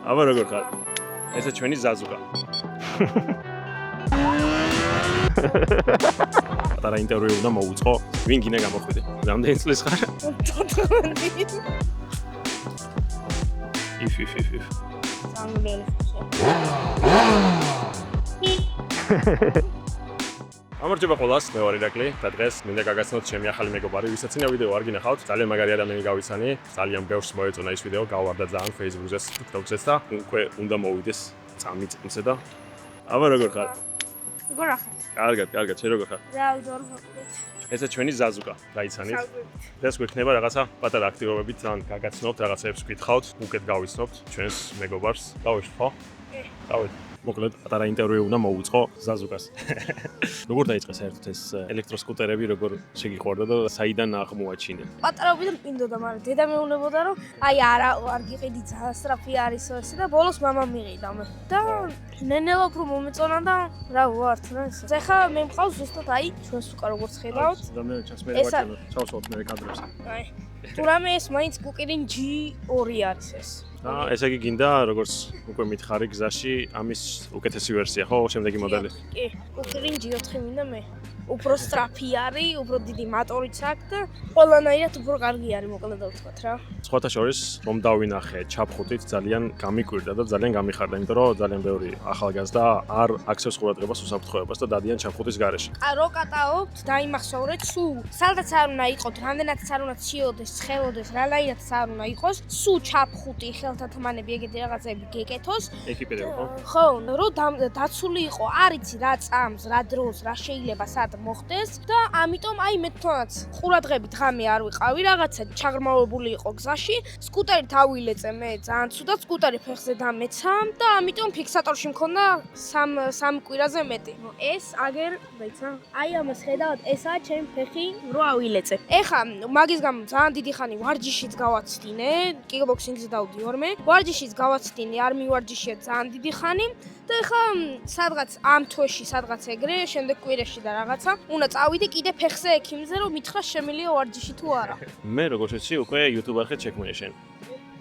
აბა როგორ ხარ? ესა ჩვენი ზაზუკა. პატარა ინტერვიუ უნდა მოვუწყო. ვინ გინდა გამოხვიდე? რამდენი წლის ხარ? 14. If. Angolele. გამარჯობა ყველას, მე ვარ ირაკლი და დღეს მინდა გაგაცნოთ ჩემი ახალი მეგობარი, ვისაც წინა ვიდეო არ გინახავთ. ძალიან მაგარი ადამიანი გავიცანი, ძალიან ბევრს მოეწონა ის ვიდეო, გავარდა ძალიან Facebook-ზეც, TikTok-ზეც და უკვე უნდა მოვიდეს 3 წელზე და აბა როგორ ხარ? როგორ ახალ? კარგად, შენ როგორ ხარ? რა ვდორფობთ? ესა ჩვენი ზაზუკა, გაიცანით? დღეს გვექნება რაღაცა პატარა აქტივობებით, თან გაგაცნობთ, რაღაცებს გითხავთ, უკეთ გავიცნობთ ჩვენს მეგობარს. დავიშ ხო? დავით. მოკლედ პატარა ინტერვიუ უნდა მოვუწყო ზაზუკას. როგორ დაიწყე საერთოდ ეს ელექტროსკუტერები, როგორ შეგიყვარდა და საიდან აღმოაჩინე? პატარობიდან მინდოდა, მაგრამ დედა მეუბნებოდა, რომ აი არ გიყიდი ძალიან სწრაფი არისო ესე და ბოლოს მამა მიყიდა მე. და ნენელა უფრო მომეწონა და რა ვარ თან ეს. ეხლა მე მყავს ზუსტად აი ჩვენს უკან როგორც ხედავთ. და მე ჩასმერე ვაჭრობ, ჩავსვათ მე კადრებს. აი. თუ რამე ეს მაინც კუკირინ G2 არის ეს. და ესე იგი გინდა როგორც უკვე მითხარი გზაში ამის უკეთესი ვერსია ხო შემდეგი მოდელი? კი, კუკირინ G4 მინდა მე. უფრო სწრაფი არის, უფრო დიდი მოტორიც აქვს და ყველანაირად უფრო კარგი არის მოკლედ ვთქვათ რა. სხვათა შორის რომ დავინახე ჩაფხუტით ძალიან გამიკვირდა და ძალიან გამიხარდა, იმიტომ რომ ძალიან ბევრი ახალგაზრდა არ აქცევს ყურადღებას უსაფრთხოებას და დადიან ჩაფხუტის გარეშე. რო კატაობთ, დაიმახსოვრეთ, სულ სადაც არ უნდა იყოთ, რამდენადაც არ უნდა ციოდეს, ცხელოდეს, რანაირადაც არ უნდა იყოს, სულ ჩაფხუტი, ხელთათმანები ეგეთი რაღაცები გეკეთოს. ეკიპირება ხო? ხო, რომ დაცული იყო, არ იცი რა წამს, რა დროს, რა შეიძლება სად მოხდეს და ამიტომ აი მე თვითონაც ყურადღებით ღამე არ ვიყავი, რაღაცა ჩაღრმავებული იყო გზაში, სკუტერით ავილეწე მე ძალიან ცუდად, სკუტერი ფეხზე დამეცა და ამიტომ ფიქსატორში მქონდა 3 კვირაზე მეტი. ეს აგერ დაიცა, აი ამას ხედავთ, ესაა ჩემი ფეხი, რო ავილეწე. ეხა მაგის გამო ძალიან დიდი ხანი ვარჯიშიც გავაცდინე, კიკბოქსინგზე დავდიორ მე. ვარჯიშიც გავაცდინე, არ მივარჯიშია ძალიან დიდი ხანი და ეხა სადღაც ამ თვეში, სადღაც ეგრე, შემდეგ კვირაში და რაღაცა უნდა წავიდე კიდე ფეხზე ექიმზე, რომ მითხრა შემილია ვარჯიში თუ არა. მე როგორც ვიცი, უკვე YouTube არხით შექმნე შენ.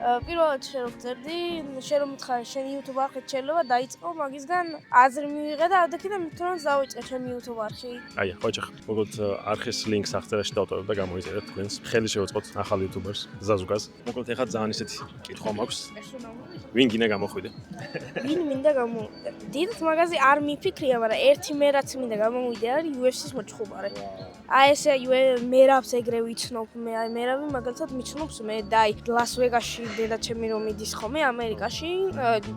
პირველად შენ რო გწერდი, შენ რომ მითხარი, შენ YouTube არხით შეიძლება დაიწყო, მაგისგან აზრი მივიღე და ადექიდან მithonაც დავიწყე ჩემი YouTube არხი. აი, ხოჭახ, მოკლედ არხის ლინკს აღწერაში დავტოვებ და გამოიწერეთ თქვენს. ხელი შევუწყოთ ახალ YouTuber-ს, ზაზუკას. მოკლედ ეხლა ძალიან ისეთი კითხვა მაქვს. ვინ გინდა გამოხვიდე? ვინ მინდა გამოვიდე? დიდ მაგაზე არ მიფიქრია, მაგრამ ერთი მე რაც მინდა გამოვიდე არის UFC-ს მოჭხუბარე. აი ესე მერავს ეგრე ვიცნობ, მე აი მერავი მაგალითად მიცნობს მე და აი ლას-ვეგასში დედაჩემი რომ მიდის ხოლმე ამერიკაში,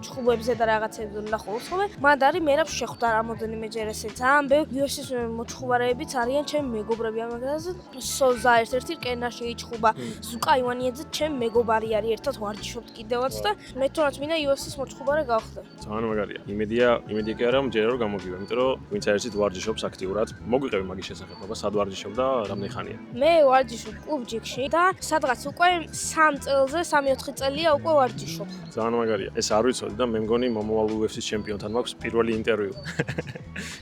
ჭხუბებზე და რაღაცებზე ნახულობს ხოლმე. მან არის მერავს შეხვდა რამოდენიმეჯერ ესე ძალიან ბევრი UFC-ს მოჭხუბარეებიც არიან ჩემი მეგობრები ამაგაზე. სოზა ერთ-ერთი რკენა შეიჭხუბა, ზუკა ივანიაძე ჩემი მეგობარი არის, ერთად ვარჯიშობთ კიდევაც და მე თუნდაც მინდა UFC-ს მოჭხუბარე გავხდე. ძალიან მაგარია. იმედია კი არა, მჯერა რომ გამოგივე, იმიტომ რომ ვინც არის ვარჯიშობს აქტიურად, მოგვიყევი მაგის შესახებ, აბა სად ვარჯიშობ და რამდენი ხანია? მე ვარჯიშობ კლუბ-ჯიქში და სადღაც უკვე 3 წელზე, 3-4 წელია უკვე ვარჯიშობ. ძალიან მაგარია. ეს არ ვიცოდი და მე მგონი მომავალ UFC-ს ჩემპიონთან მაქვს პირველი ინტერვიუ.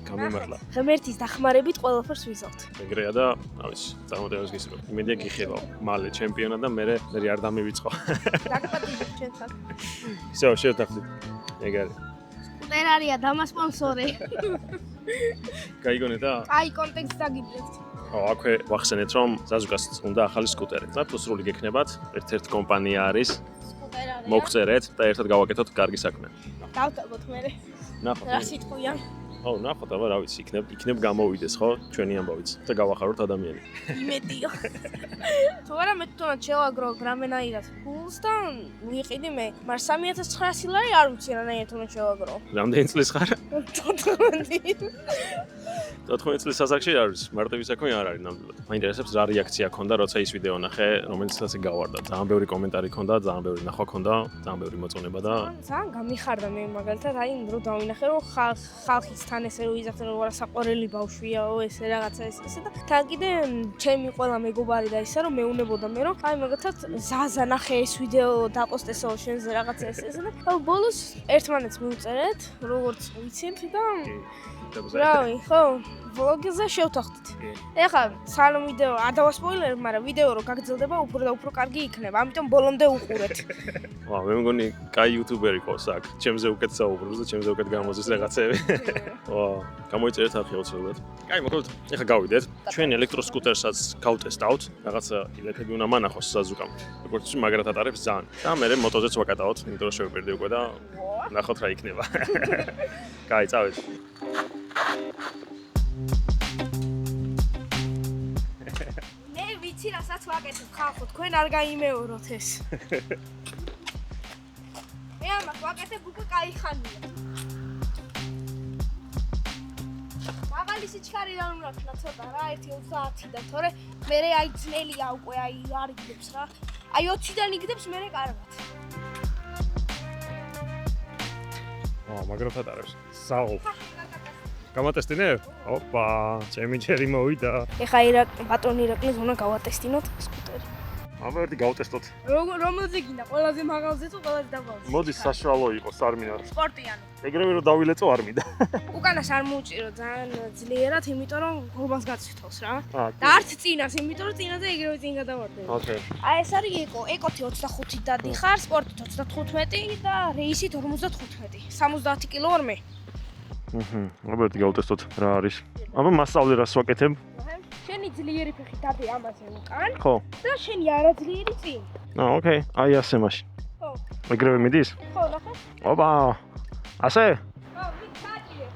გამიმართლა. ღმერთის დახმარებით ყველაფერს ვიზავთ. ეგრეა და ამის წარმატებას გისურვებ. იმედია გიხილავ მალე ჩემპიონად და მე არ დამივიწყო. დაგაპატიჟებ ჩვენთან. всё, შევთანხმდით. ეგარი. სკუტერარია დამასპონსორე. გაიგონე და? აი კონტექსტს დაგიძვეთ. აქვე ვახსენეთ რომ ზაზუკას უნდა ახალი სკუტერი. და თუ სრული გექნებათ, ერთ-ერთი კომპანია არის. სკუტერარია. მოგწერეთ და ერთად გავაკეთოთ კარგი საქმე. დავტაბოთ მე. ნახოთ. რა სიტყვიან? ნახოთ, აბა რა ვიცი, იქნებ გამოვიდეს ხო, ჩვენი ამბავიც და გავახაროთ ადამიანი. იმედია. თუ არა მე თვითონაც შევაგრო რამენაირად ფულს და ვიყიდი მე, მაგრამ 3900 ლარი არ ვიცი რანაირად უნდა შევაგრო. რამდენი წლის ხარ? 14. 14 წლის ასაკში არ არის, მარტივი საქმე არ არის ნამდვილად. მაინტერესებს რა რეაქცია ქონდა, როცა ის ვიდეო ნახე, რომელიც ასე გავარდა. ძალიან ბევრი კომენტარი ქონდა, ძალიან ბევრი ნახვა ქონდა, ძალიან ბევრი მოწონება და ძალიან გამიხარდა მე მაგალითად, აი რომ დავინახე რომ ხალხის თან ესე რომ იზახე რომ რა საყვარელი ბავშვიაო, ესე რაღაცა ესე და თან კიდე ჩემი ყველა მეგობარი და ისა რომ მეუნებოდა მე რომ აი მაგალითად ზაზა ნახე ეს ვიდეო დაპოსტესო შენზე რაღაცა ესე და ბოლოს ერთმანეთს მივწერეთ, როგორც ვიცით და YouTube-ზე. რავი, ხო, ვლოგზე შევთანხმდით. ეხლა სანამ ვიდეო არ დავასპოილერ, მაგრამ ვიდეო რო გაგრძელდება, უფრო და უფრო კარგი იქნება, ამიტომ ბოლომდე უყურეთ. ვა, მე მგონი კაი YouTuber იყოს აქ. ჩემზე უკეთ საუბრობს და ჩემზე უკეთ გამოდის რაღაცები. ვა, გამოიწერეთ ახლა უცებად. კაი, მოკლედ, ეხლა გავიდეთ. ჩვენ ელექტროსკუტერსაც გავტესტავთ. რაღაცა ილეთები უნდა მანახოს საზუკამ. როგორც მაგრად ატარებს ძალიან. და მე მოტოზეც ვაკატავთ, იმიტომ რომ შევპირდი უკვე და ნახოთ რა იქნება. კაი, წავედით. მე ვიცი რასაც ვაკეთებ, ხალხო, თქვენ არ გაიმეოროთ ეს. მე ამას ვაკეთებ უკვე კაი ხანია. მაღალი სიჩქარე რა უნდა ქნა ცოტა რა 1.30 და თორე მე აი ძნელია უკვე აი არ იგდებს რა. აი 20-დან იგდებს მე კარგად. მაგრად ატარებს. საო. გამატესტინე? ოპა, ჩემი ჯერი მოვიდა. ეხა ბატონი ირაკლი ზონა გავატესტინოთ სკუტერი. აბა ერთი გავტესტოთ. რომელზე გინდა? ყველაზე მაღალზე თუ ყველაზე დაბალზე? მოდი საშუალო იყოს, არ მინდა. სპორტიანი. ეგრევე რომ დავილეწო არ მინდა. უკანას არ მოუჭირო ძალიან ძლიერად, იმიტომ რომ გულბანს გაცვითავს რა. აა, და არც წინას, იმიტომ რომ წინაზე ეგრევე წინ გადავარდები. ოკეი. აი ეს არის ეკოთი 25 დადიხარ, სპორტით 35 და რეისით 55. 70 კილო ორმე. აბა ერთი გავტესტოთ რა არის. აბა მასწავლე რას ვაკეთებ? შენი ძლიერი ფეხი დადე ამაზე უკან. ხო. და შენი არაძლიერი წინ. ოკეი, აი ასე მაშინ. ხო. ეგრევე მიდის? ხო, ნახე. ოპა. ასე? ხო, ვიჩაჭირე.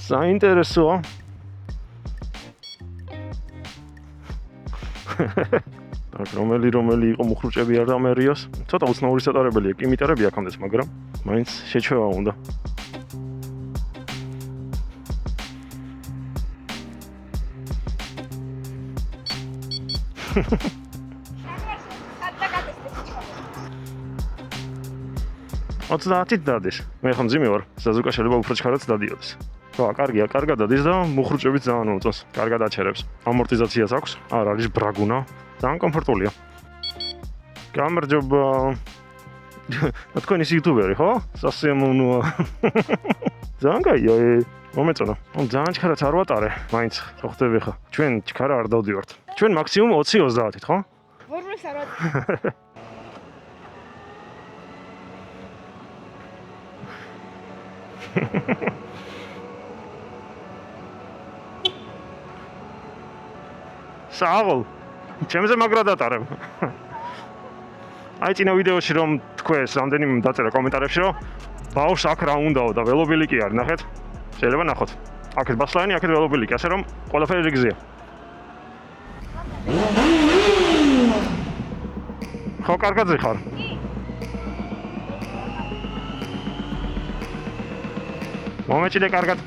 საინტერესოა. так, რომელი იყო მუხრუჭები არ დამერიოს. ცოტა უცნაური სატარებელია, კი მიტარები აქამდეც, მაგრამ მაინც შეჩევა უნდა. ოცდაათით დადეს. მე ხომ ძიმე ვარ, საზუკა შეიძლება უფრო ჩქარაც დადიოდეს. ხო, კარგია, კარგად დადის და მუხრუჭებით ძალიან უწონს. კარგად აჩერებს. ამორტიზაციას აქვს, არ არის ბრაგუნა. ძალიან კომფორტულია. გამარჯობა. თქვენ ის იუთუბერი, ხო? სასიამოვნოა. ძალიან კაია, მომეწონა. ძალიან ჩქარაც არ ვატარე, მაინც ხო ხდები ხა. ჩვენ ჩქარა არ დავდივართ. ჩვენ მაქსიმუმ 20-30-ით, ხო? ვორმეს არ სააღოლ ჩემზე მაგრად ატარებ. აი წინა ვიდეოში რომ თქვენს რამდენიმე დაწერა კომენტარებში რომ ბავშვს აქ რა უნდაო და ველობილი კი არ ნახეთ. შეიძლება ნახოთ. აქეთ ბასლანი, აქეთ ველობილი კი, ასე რომ ყველაფერი რიგზია. ხო, კარგადზე ხარ? მომეჭიდე კარგად.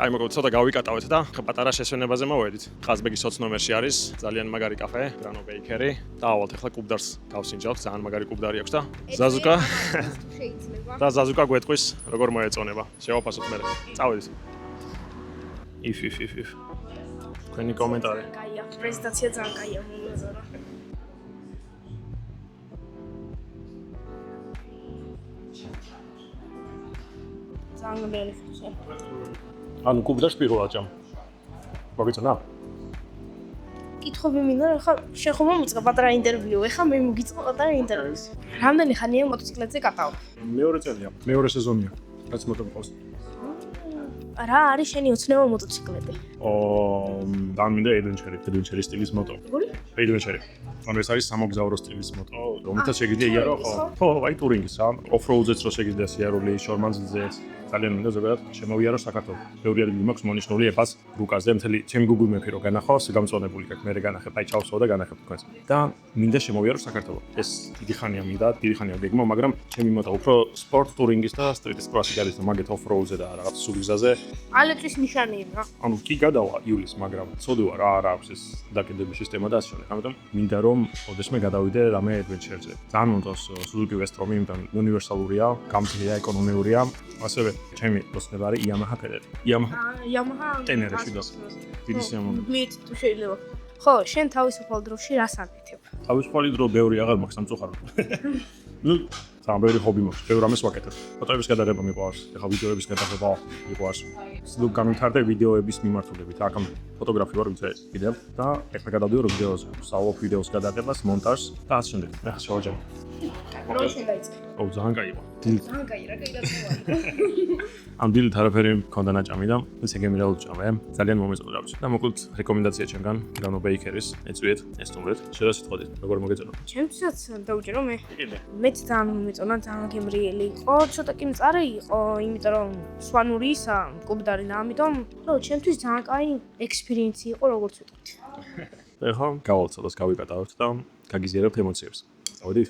აი მოკლედ ცოტა გავიკატავეთ და პატარა შესვენებაზე მოვედით. ყაზბეგის 20 ნომერში არის ძალიან მაგარი კაფე, Grano Bakery. დაავალთ ახლა კუბდარს გავსინჯავთ, ძალიან მაგარი კუბდარი აქვს და ზაზუკა შეიძლება. და ზაზუკა გვეტყვის როგორ მოეწონება. შევაფასოთ მე. წავედით. if. თქვენი კომენტარი. კაია, პრეზენტაცია ძალიან კაია მომეზარა. ძალიან მელი ხუცე. ანუ კუბდარს პირველად ჯამ. მოგიწონა? კითხები მინდა, ხა შენ ხომ მომიწყე პატარა ინტერვიუ, ეხა მე მოგიწყო პატარა ინტერვიუ. რამდენი ხანია მოტოციკლებზე კატავ? მეორე წელია, მეორე სეზონია. რაც მოტოციკლს. რა არის შენი ოცნება მოტოციკლები? დამინდა adventure სტილის მოტო. როგორი? adventure. ანუ ეს არის სამოგზაურო სტილის მოტო, რომელთაც შეგიძლია იარო, ხო? ხო, აი ტურინგის, off-road-ზეც რო შეგიძლია სიარული, short-მანძილზეც. ძალიან მინდა ზოგადად შემოვიარო საქართველოს. ბევრი ადგილი მაქვს მონიშნული ეხას რუკაზე, მთელი ჩემი Google Map-ი რო განახავს, გამწვანებული გაქვს, მე განახებ, აი ჩავსვავ და განახებ თქვენს. და მინდა შემოვიარო საქართველოს. ეს დიდი ხანია მინდა, დიდი ხანია გეგმა, მაგრამ ჩემი მოტა უფრო სპორტ ტურინგის და სტრიტის კროსი გადის და მაგეთ ოფროუდზე და რაღაც სული გზაზე. ალეთვის ნიშანია რა. ანუ კი გადავა იulis, მაგრამ ცოდვა რა აქვს ეს დაკიდების სისტემა და ასე შემდეგ. ამიტომ მინდა რომ ოდესმე გადავიდე რამე adventure-ზე. ძალიან მომწონს Suzuki Westrom, იმიტომ უნივერსალურია, გამძლეა, ეკონომიურია. ასევე ჩემი პროცნებარი Yamaha ფედერი. Yamaha ტენერში და დიდი სიამოვნებაა. მით თუ შეიძლება. ხო, შენ თავისუფალ დროში რას აკეთებ? თავისუფალი დრო ბევრი აღარ მაქვს სამწუხაროდ. ნუ ძალიან ბევრი ჰობი მაქვს, ბევრ ამას ვაკეთებ. ფოტოების გადაღება მიყვარს, ეხლა ვიდეოების გადაღება მიყვარს. სულ განვითარდა ვიდეოების მიმართულებით. აქ ფოტოგრაფი ვარ ვიცი კიდევ და ეხლა გადავდივარ ვიდეოზე. ვსწავლობ ვიდეოს გადაღებას, მონტაჟს და ასე შემდეგ. მე ხა შევაჯამე. რო შეგაიწყე. ო, ძალიან კაი იყო. ძალიან კაი რა, კაი გასულა. ამ დილით არაფერი მქონდა ნაჭამი და ესე გემირალ ვჭამე. ძალიან მომეწონა რა ვიცი. და მოკლედ რეკომენდაცია ჩემგან, Grano Bakery-ის, ეწვიეთ, ესტუმრეთ. შეიძლება სიტყვით, როგორ მოგეწონა? ჩემთვისაც დავუჯერო მე. კიდე. მეც ძალიან მომეწონა, ძალიან გემრიელი იყო, ცოტა კი მწარე იყო, იმიტომ რომ სვანური ისა მკვდარი და ამიტომ რო ჩემთვის ძალიან კაი ექსპერიენსი იყო, როგორც ვიტყვით. ეხლა გავალცადოს, გავიკატავთ და გაგიზიარებთ ემოციებს. წავედით?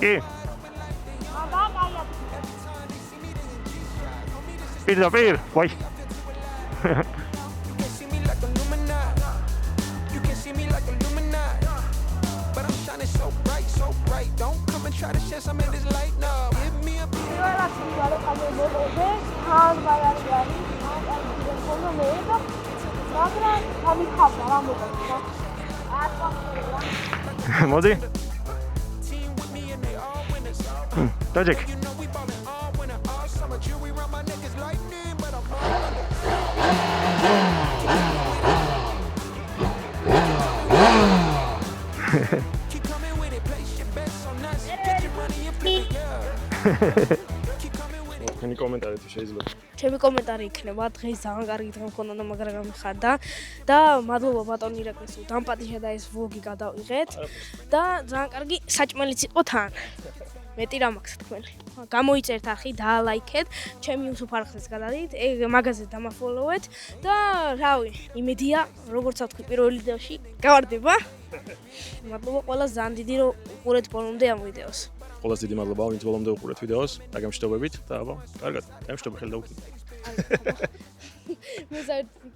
კი. პირდაპირ, ვაი. მოდი. დაჯეკ. თქვენი კომენტარი თუ შეიძლება. ჩემი კომენტარი იქნება დღეს ძალიან კარგი დღე მქონდა და მაგრა გამიხარდა და მადლობა ბატონ ირაკლისო დამპატიჟა და ეს ვლოგი გადავიღეთ და ძალიან კარგი საჭმელიც იყო თან. მეტი რა მაქვს თქვენ. გამოიწერთ ახი, დაალაიქეთ, ჩემი YouTube არხს გადადით, მაგაზე დამაფოლოვეთ და რავი, იმედია, როგორც ვთქვი პირველ ვიდეოში გავარდება. მადლობა ყველას ძალიან დიდი რომ უყურეთ ბოლომდე ამ ვიდეოს. ყველას დიდი მადლობა, ვინც ბოლომდე უყურეთ ვიდეოს და გამშვიდობებით და აბა, კარგად, გამშვიდობი ხელი დაუხდით. მე საერთოდ